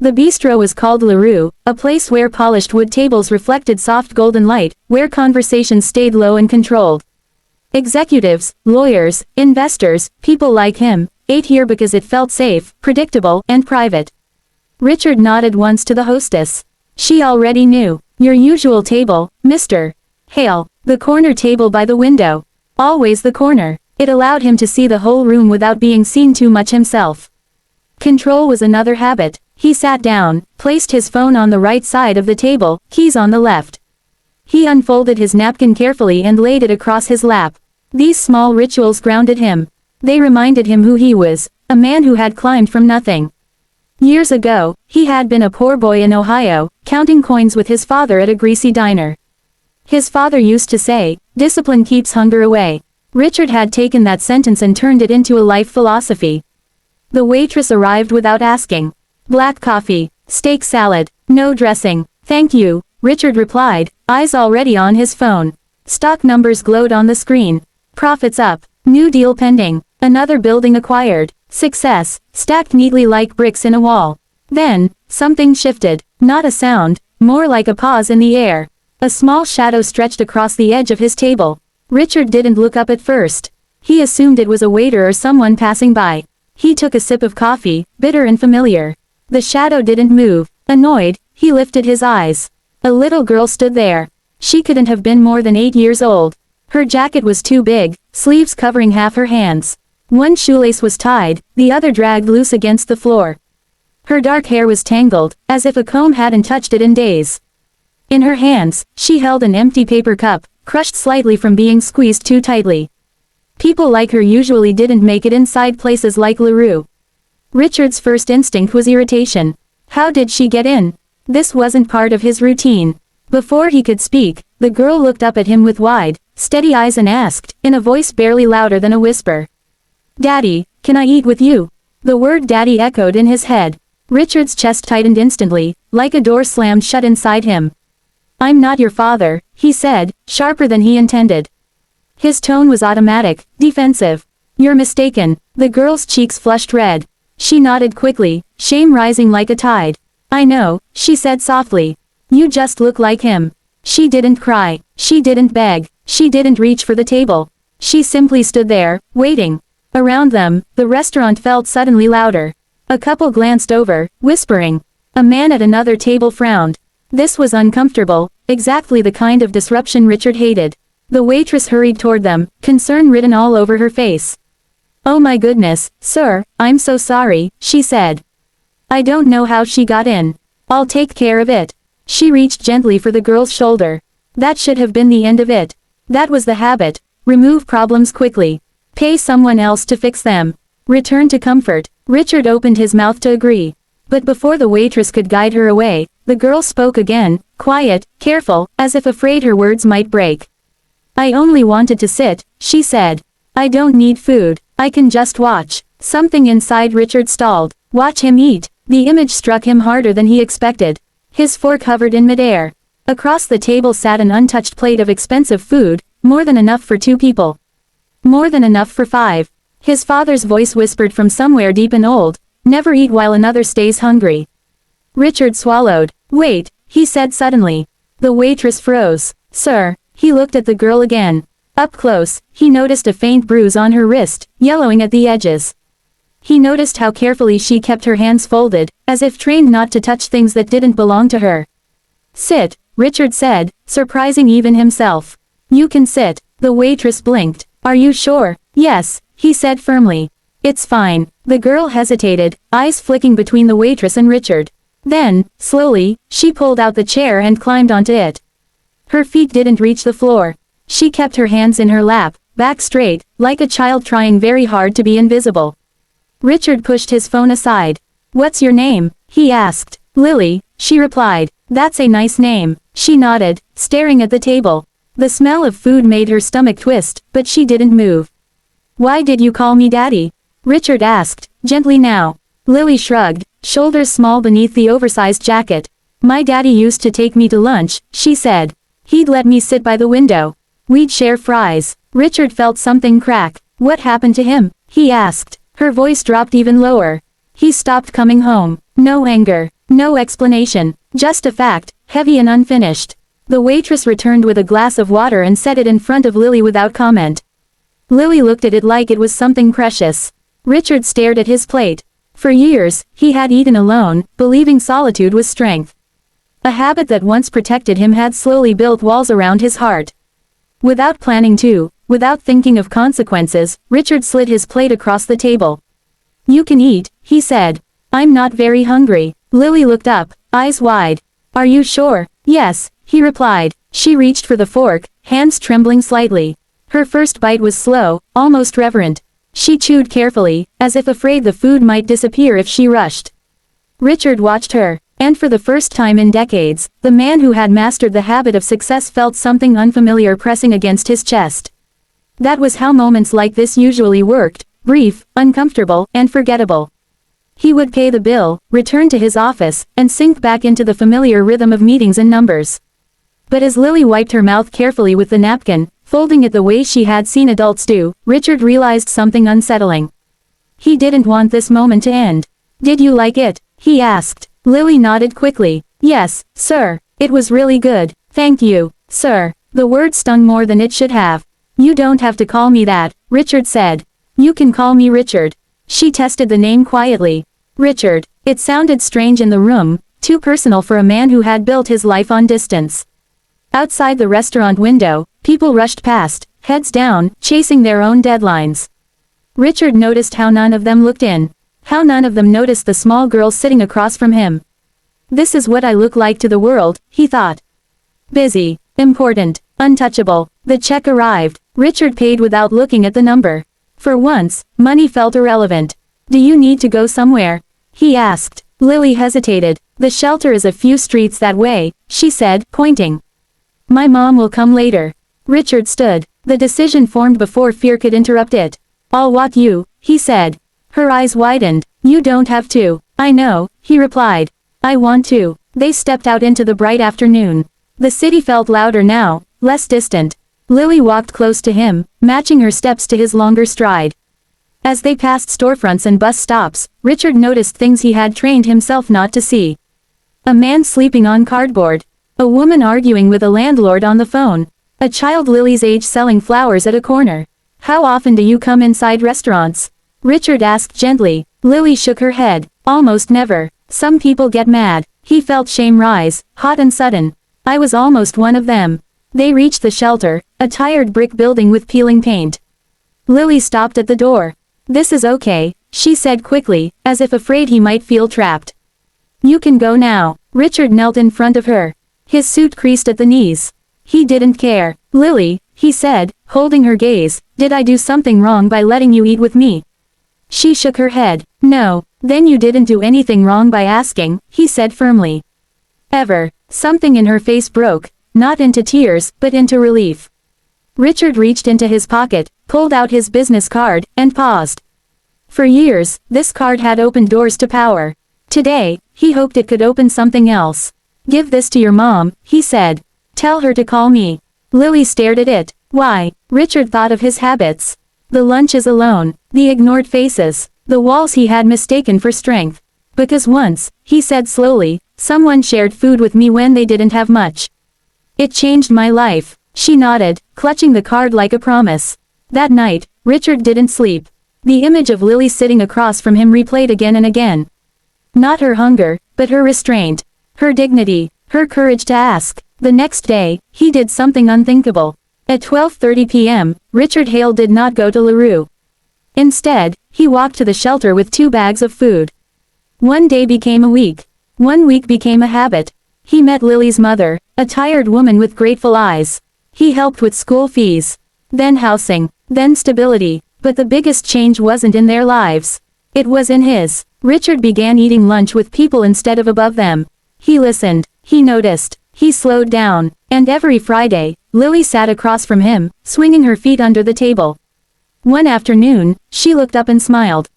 The bistro was called La Rue, a place where polished wood tables reflected soft golden light, where conversations stayed low and controlled. Executives, lawyers, investors, people like him, ate here because it felt safe, predictable, and private. Richard nodded once to the hostess. She already knew. Your usual table, Mr. Hale. The corner table by the window. Always the corner. It allowed him to see the whole room without being seen too much himself. Control was another habit. He sat down, placed his phone on the right side of the table, keys on the left. He unfolded his napkin carefully and laid it across his lap. These small rituals grounded him. They reminded him who he was, a man who had climbed from nothing. Years ago, he had been a poor boy in Ohio, counting coins with his father at a greasy diner. His father used to say, "Discipline keeps hunger away." Richard had taken that sentence and turned it into a life philosophy. The waitress arrived without asking. "Black coffee, steak salad, no dressing." "Thank you," Richard replied, eyes already on his phone. Stock numbers glowed on the screen. Profits up. New deal pending. Another building acquired. Success, stacked neatly like bricks in a wall. Then, something shifted. Not a sound, more like a pause in the air. A small shadow stretched across the edge of his table. Richard didn't look up at first. He assumed it was a waiter or someone passing by. He took a sip of coffee, bitter and familiar. The shadow didn't move. Annoyed, he lifted his eyes. A little girl stood there. She couldn't have been more than 8 years old. Her jacket was too big, sleeves covering half her hands. One shoelace was tied, the other dragged loose against the floor. Her dark hair was tangled, as if a comb hadn't touched it in days. In her hands, she held an empty paper cup, crushed slightly from being squeezed too tightly. People like her usually didn't make it inside places like La Rue. Richard's first instinct was irritation. How did she get in? This wasn't part of his routine. Before he could speak, the girl looked up at him with wide, steady eyes and asked, in a voice barely louder than a whisper. "Daddy, can I eat with you?" The word daddy echoed in his head. Richard's chest tightened instantly, like a door slammed shut inside him. "I'm not your father," he said, sharper than he intended. His tone was automatic, defensive. "You're mistaken." The girl's cheeks flushed red. She nodded quickly, shame rising like a tide. "I know," she said softly. "You just look like him." She didn't cry. She didn't beg. She didn't reach for the table. She simply stood there, waiting. Around them, the restaurant felt suddenly louder. A couple glanced over, whispering. A man at another table frowned. This was uncomfortable, exactly the kind of disruption Richard hated. The waitress hurried toward them, concern written all over her face. "Oh my goodness, sir, I'm so sorry," she said. "I don't know how she got in. I'll take care of it." She reached gently for the girl's shoulder. That should have been the end of it. That was the habit. Remove problems quickly. Pay someone else to fix them. Return to comfort. Richard opened his mouth to agree. But before the waitress could guide her away, the girl spoke again, quiet, careful, as if afraid her words might break. "I only wanted to sit," she said. "I don't need food. I can just watch." Something inside Richard stalled. Watch him eat. The image struck him harder than he expected. His fork hovered in midair. Across the table sat an untouched plate of expensive food, more than enough for 2 people. More than enough for 5. His father's voice whispered from somewhere deep and old, "Never eat while another stays hungry." Richard swallowed. "Wait," he said suddenly. The waitress froze. "Sir." He looked at the girl again. Up close, he noticed a faint bruise on her wrist, yellowing at the edges. He noticed how carefully she kept her hands folded, as if trained not to touch things that didn't belong to her. "Sit," Richard said, surprising even himself. "You can sit." The waitress blinked. "Are you sure?" "Yes," he said firmly. "It's fine." The girl hesitated, eyes flicking between the waitress and Richard. Then, slowly, she pulled out the chair and climbed onto it. Her feet didn't reach the floor. She kept her hands in her lap, back straight, like a child trying very hard to be invisible. Richard pushed his phone aside. "What's your name?" he asked. "Lily," she replied. "That's a nice name." She nodded, staring at the table. The smell of food made her stomach twist, but she didn't move. "Why did you call me Daddy?" Richard asked, gently now. Lily shrugged, shoulders small beneath the oversized jacket. "My daddy used to take me to lunch," she said. "He'd let me sit by the window. We'd share fries." Richard felt something crack. "What happened to him?" he asked. Her voice dropped even lower. "He stopped coming home." No anger. No explanation, just a fact, heavy and unfinished. The waitress returned with a glass of water and set it in front of Lily without comment. Lily looked at it like it was something precious. Richard stared at his plate. For years, he had eaten alone, believing solitude was strength. A habit that once protected him had slowly built walls around his heart. Without planning to, without thinking of consequences, Richard slid his plate across the table. "You can eat," he said. "I'm not very hungry." Lily looked up, eyes wide. "Are you sure?" "Yes," he replied. She reached for the fork, hands trembling slightly. Her first bite was slow, almost reverent. She chewed carefully, as if afraid the food might disappear if she rushed. Richard watched her, and for the first time in decades, the man who had mastered the habit of success felt something unfamiliar pressing against his chest. That was how moments like this usually worked, brief, uncomfortable, and forgettable. He would pay the bill, return to his office, and sink back into the familiar rhythm of meetings and numbers. But as Lily wiped her mouth carefully with the napkin, folding it the way she had seen adults do, Richard realized something unsettling. He didn't want this moment to end. "Did you like it?" he asked. Lily nodded quickly. "Yes, sir. It was really good. Thank you, sir." The word stung more than it should have. "You don't have to call me that," Richard said. "You can call me Richard." She tested the name quietly. Richard. It sounded strange in the room, too personal for a man who had built his life on distance. Outside the restaurant window, people rushed past, heads down, chasing their own deadlines. Richard noticed how none of them looked in. How none of them noticed the small girl sitting across from him. "This is what I look like to the world," he thought. Busy, important, untouchable. The check arrived. Richard paid without looking at the number. For once, money felt irrelevant. "Do you need to go somewhere?" he asked. Lily hesitated. "The shelter is a few streets that way," she said, pointing. "My mom will come later." Richard stood. The decision formed before fear could interrupt it. "I'll walk you," he said. Her eyes widened. "You don't have to." "I know," he replied. "I want to." They stepped out into the bright afternoon. The city felt louder now, less distant. Lily walked close to him, matching her steps to his longer stride. As they passed storefronts and bus stops, Richard noticed things he had trained himself not to see. A man sleeping on cardboard. A woman arguing with a landlord on the phone. A child Lily's age selling flowers at a corner. "How often do you come inside restaurants?" Richard asked gently. Lily shook her head. "Almost never. Some people get mad." He felt shame rise, hot and sudden. "I was almost one of them." They reached the shelter, a tired brick building with peeling paint. Lily stopped at the door. "This is okay," she said quickly, as if afraid he might feel trapped. "You can go now." Richard knelt in front of her. His suit creased at the knees. He didn't care. "Lily," he said, holding her gaze, "did I do something wrong by letting you eat with me?" She shook her head. "No." "Then you didn't do anything wrong by asking," he said firmly. "Ever." Something in her face broke, not into tears, but into relief. Richard reached into his pocket, pulled out his business card, and paused. For years, this card had opened doors to power. Today, he hoped it could open something else. "Give this to your mom," he said. "Tell her to call me." Lily stared at it. Why? Richard thought of his habits. The lunches alone, the ignored faces, the walls he had mistaken for strength. "Because once," he said slowly, "someone shared food with me when they didn't have much. It changed my life." She nodded, clutching the card like a promise. That night, Richard didn't sleep. The image of Lily sitting across from him replayed again and again. Not her hunger, but her restraint. Her dignity, her courage to ask. The next day, he did something unthinkable. At 12:30 p.m., Richard Hale did not go to LaRue. Instead, he walked to the shelter with 2 bags of food. One day became a week. One week became a habit. He met Lily's mother, a tired woman with grateful eyes. He helped with school fees. Then housing. Then stability. But the biggest change wasn't in their lives. It was in his. Richard began eating lunch with people instead of above them. He listened. He noticed. He slowed down. And every Friday, Lily sat across from him, swinging her feet under the table. One afternoon, she looked up and smiled.